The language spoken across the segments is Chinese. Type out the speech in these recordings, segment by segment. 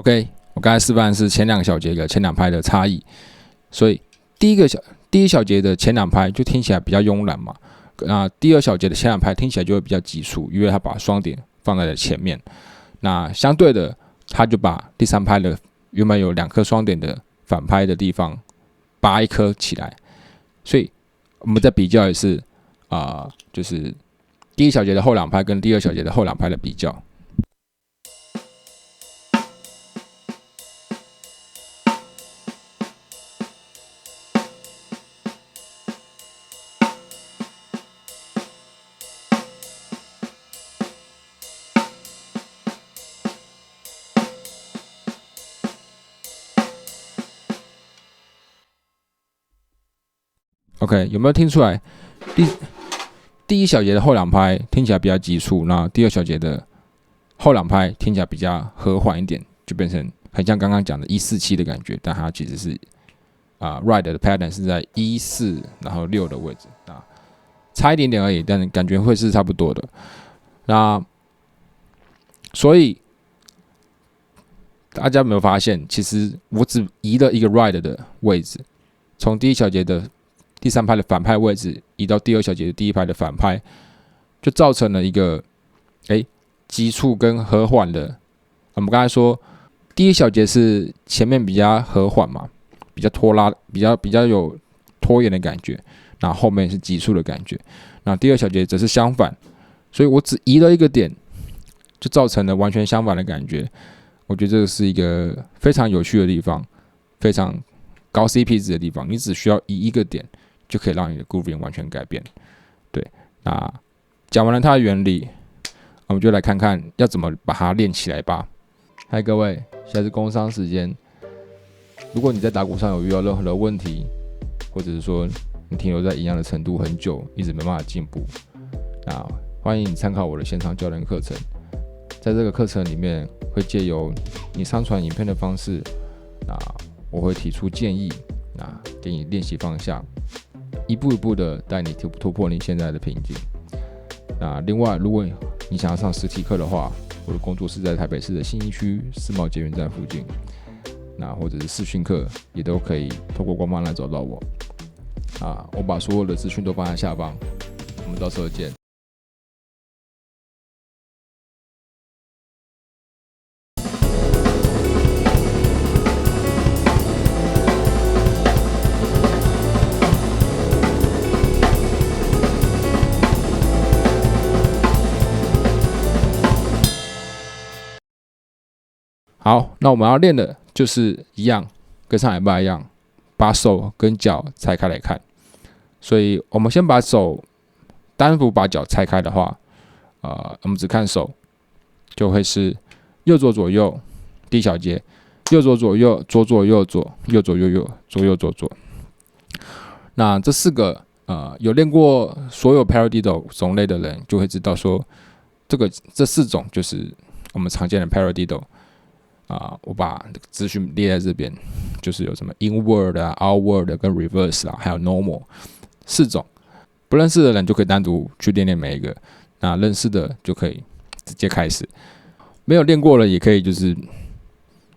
OK， 我刚才示范的是前2个小节的前2拍的差异，所以第一小节的前2拍就听起来比较慵懒嘛，那第2小节的前2拍听起来就会比较急促，因为它把双点放在了前面。那相对的，他就把第3拍的原本有2颗双点的反拍的地方拔1颗起来，所以我们再比较一次就是第1小节的后2拍跟第2小节的后2拍的比较。OK， 有没有听出来？第1小节的后2拍听起来比较急促，那第2小节的后2拍听起来比较和缓一点，就变成很像刚刚讲的147的感觉，但它其实是ride 的 pattern 是在14然后6的位置差一点点而已，但感觉会是差不多的。那所以大家有没有发现，其实我只移了一个 ride 的位置，从第1小节的第3拍的反拍位置移到第2小节的第1拍的反拍，就造成了一个急促跟和缓的。我们刚才说第1小节是前面比较和缓嘛，比较拖拉，比较有拖延的感觉，那后面是急促的感觉。那第2小节则是相反，所以我只移了一个点，就造成了完全相反的感觉。我觉得这个是一个非常有趣的地方，非常高 CP 值的地方。你只需要移一个点，就可以让你的 grooving 完全改变。对，那讲完了它的原理，我们就来看看要怎么把它练起来吧。嗨，各位，现在是工商时间。如果你在打鼓上有遇到任何的问题，或者是说你停留在一样的程度很久，一直没办法进步，那欢迎你参考我的线上教练课程。在这个课程里面，会借由你上传影片的方式，我会提出建议，给你练习方向，一步一步的带你突破你现在的瓶颈。另外，如果你想要上实体课的话，我的工作室在台北市的信义区世贸捷运站附近，或者是视讯课也都可以透过官方来找到我。我把所有的资讯都放在下方，我们到时候见。好，那我们要练的就是一样，跟上礼拜一样，把手跟脚拆开来看。所以我们先把手单独把脚拆开的话，我们只看手，就会是右左左右第一小节，右左左右，左左右左，右左右右，左右左左。那这4个有练过所有 paradiddle 种类的人就会知道说，这4种就是我们常见的 paradiddle。我把资讯列在这边，就是有什么 inward outward 跟 reverse 还有 normal 4种。不认识的人就可以单独去练每一个，那认识的就可以直接开始。没有练过了也可以，就是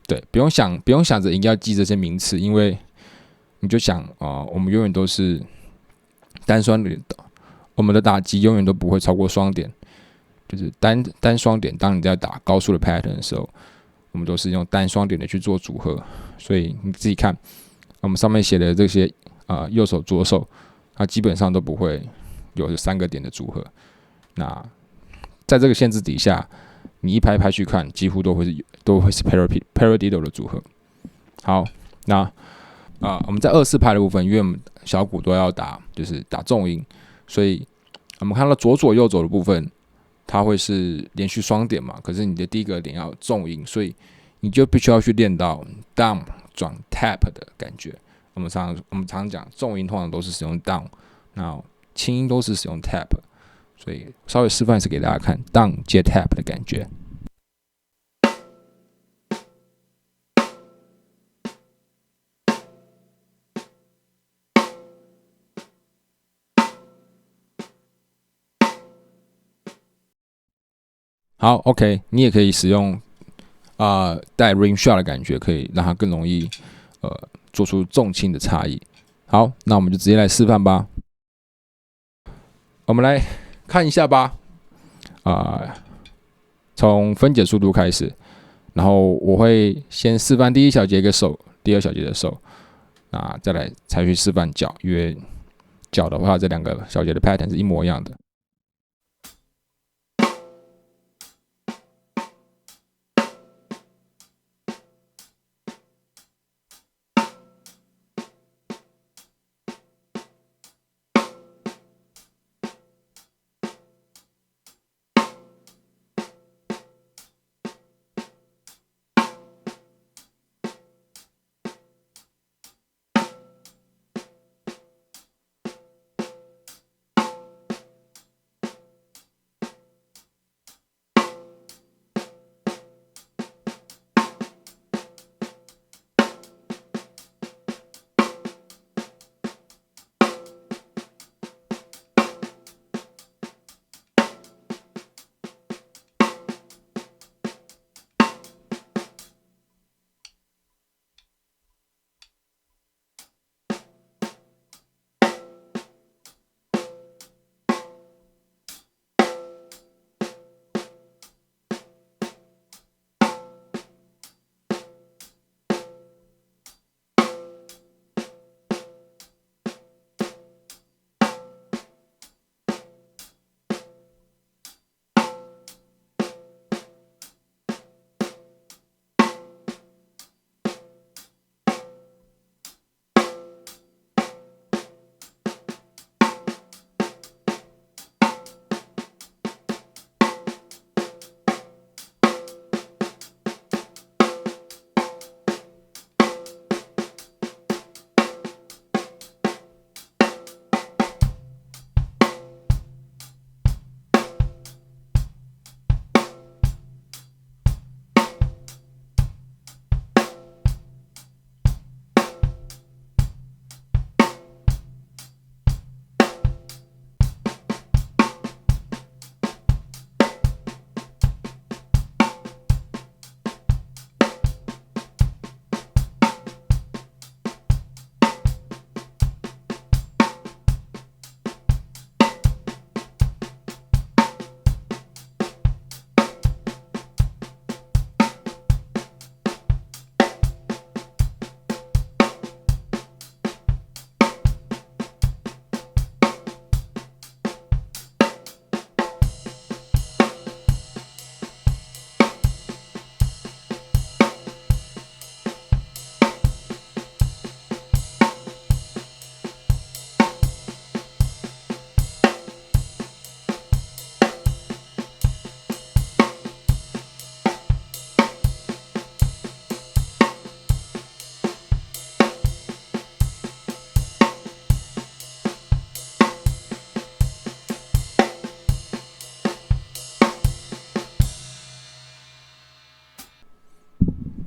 对，不用想着一定要记这些名词，因为你就想我们永远都是单双点的，我们的打击永远都不会超过双点，就是单双点。当你在打高速的 pattern 的时候，我们都是用单双点的去做组合，所以你自己看，我们上面写的这些右手左手，它基本上都不会有3个点的组合。那在这个限制底下，你一拍拍去看，几乎都会是 paradiddle 的组合。好，那我们在2、4拍的部分，因为我们小鼓都要打，就是打重音，所以我们看到左左右左的部分，它会是连续双点嘛，可是你的第一个点要重音，所以你就必须要去练到 down 转 tap 的感觉。我们常讲重音通常都是使用 down， 那轻音都是使用 tap， 所以稍微示范一次给大家看 down 接 tap 的感觉。好 ，OK， 你也可以使用带 rim shot 的感觉，可以让它更容易做出重轻的差异。好，那我们就直接来示范吧。我们来看一下吧。从分解速度开始，然后我会先示范第一小节的手，第二小节的手，那再来才去示范脚，因为脚的话，这2个小节的 pattern 是一模一样的。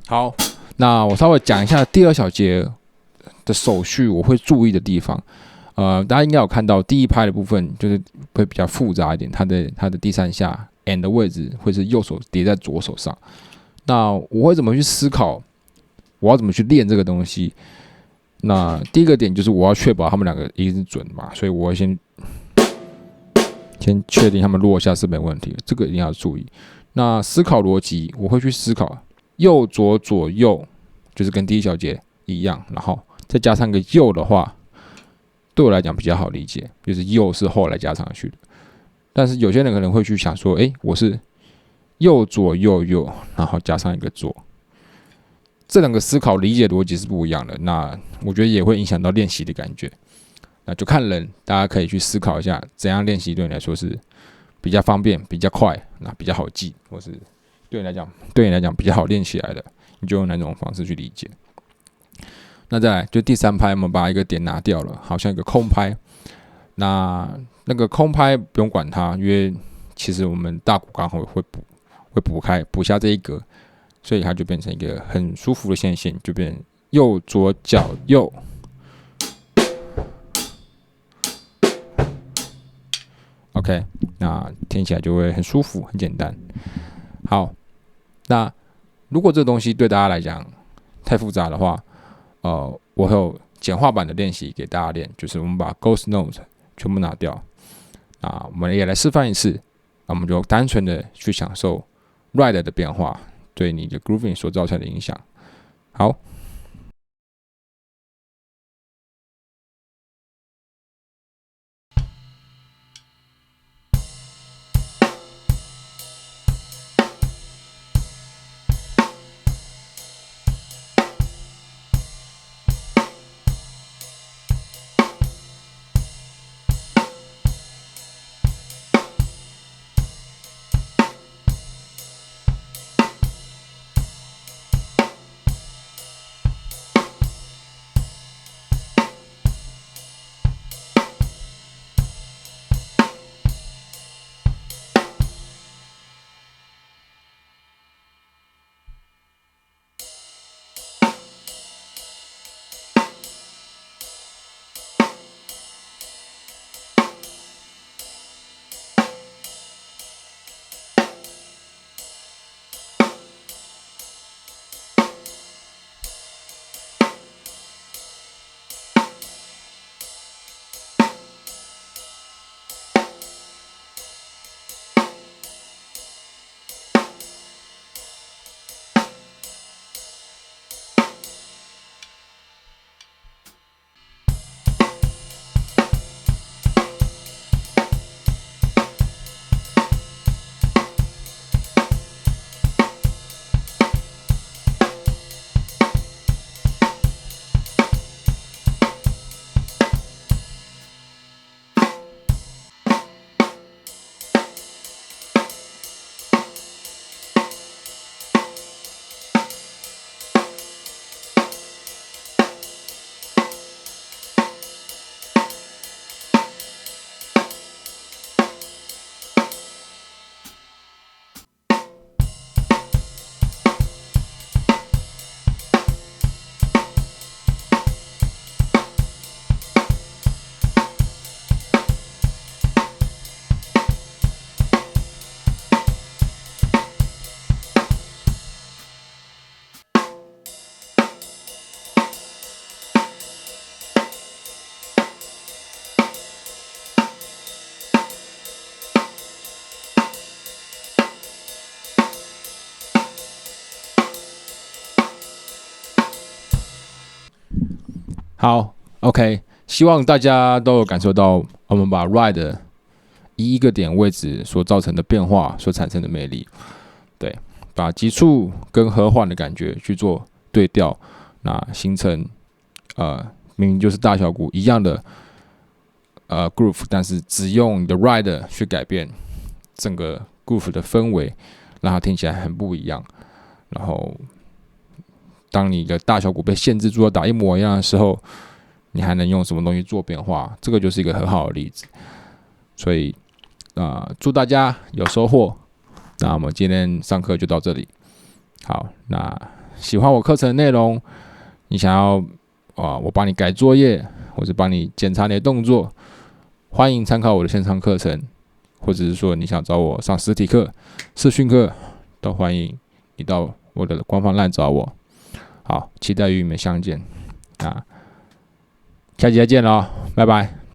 好，那我稍微讲一下第二小节的手续，我会注意的地方。大家应该有看到第一拍的部分就是会比较复杂一点，它的第3下 and 的位置会是右手叠在左手上。那我会怎么去思考？我要怎么去练这个东西？那第一个点就是我要确保他们2个一定是准嘛，所以我会先确定他们落下是没问题，这个一定要注意。那思考逻辑，我会去思考右左左右，就是跟第一小节一样，然后再加上个右的话，对我来讲比较好理解，就是右是后来加上去的。但是有些人可能会去想说，我是右左右右，然后加上一个左，这2个思考理解逻辑是不一样的。那我觉得也会影响到练习的感觉。那就看人，大家可以去思考一下，怎样练习对你来说是比较方便、比较快，那比较好记，或是对你来讲比较好练起来的，你就用哪种方式去理解。那再来就第3拍，我们把一个点拿掉了，好像一个空拍。那个空拍不用管它，因为其实我们大鼓刚好会补下这一格，所以它就变成一个很舒服的线，就变右左脚右。OK， 那听起来就会很舒服，很简单。好，那如果这个东西对大家来讲太复杂的话，我会有简化版的练习给大家练，就是我们把 Ghost Note 全部拿掉，我们也来示范一次，我们就单纯的去享受 Ride 的变化对你的 Grooving 所造成的影响。好。好 ，OK， 希望大家都有感受到我们把 Ride 一个点位置所造成的变化所产生的魅力。对，把急促跟和缓的感觉去做对调，那形成明明就是大小鼓一样的groove， 但是只用你的 Ride 去改变整个 groove 的氛围，让它听起来很不一样。然后当你的大小鼓被限制住要打一模一样的时候，你还能用什么东西做变化？这个就是一个很好的例子。所以祝大家有收获。那我们今天上课就到这里。好，那喜欢我课程的内容，你想要我帮你改作业，或者帮你检查你的动作，欢迎参考我的线上课程，或者是说你想找我上实体课、视讯课，都欢迎你到我的官方LINE找我。好，期待与你们相见。下期再见喽，拜拜。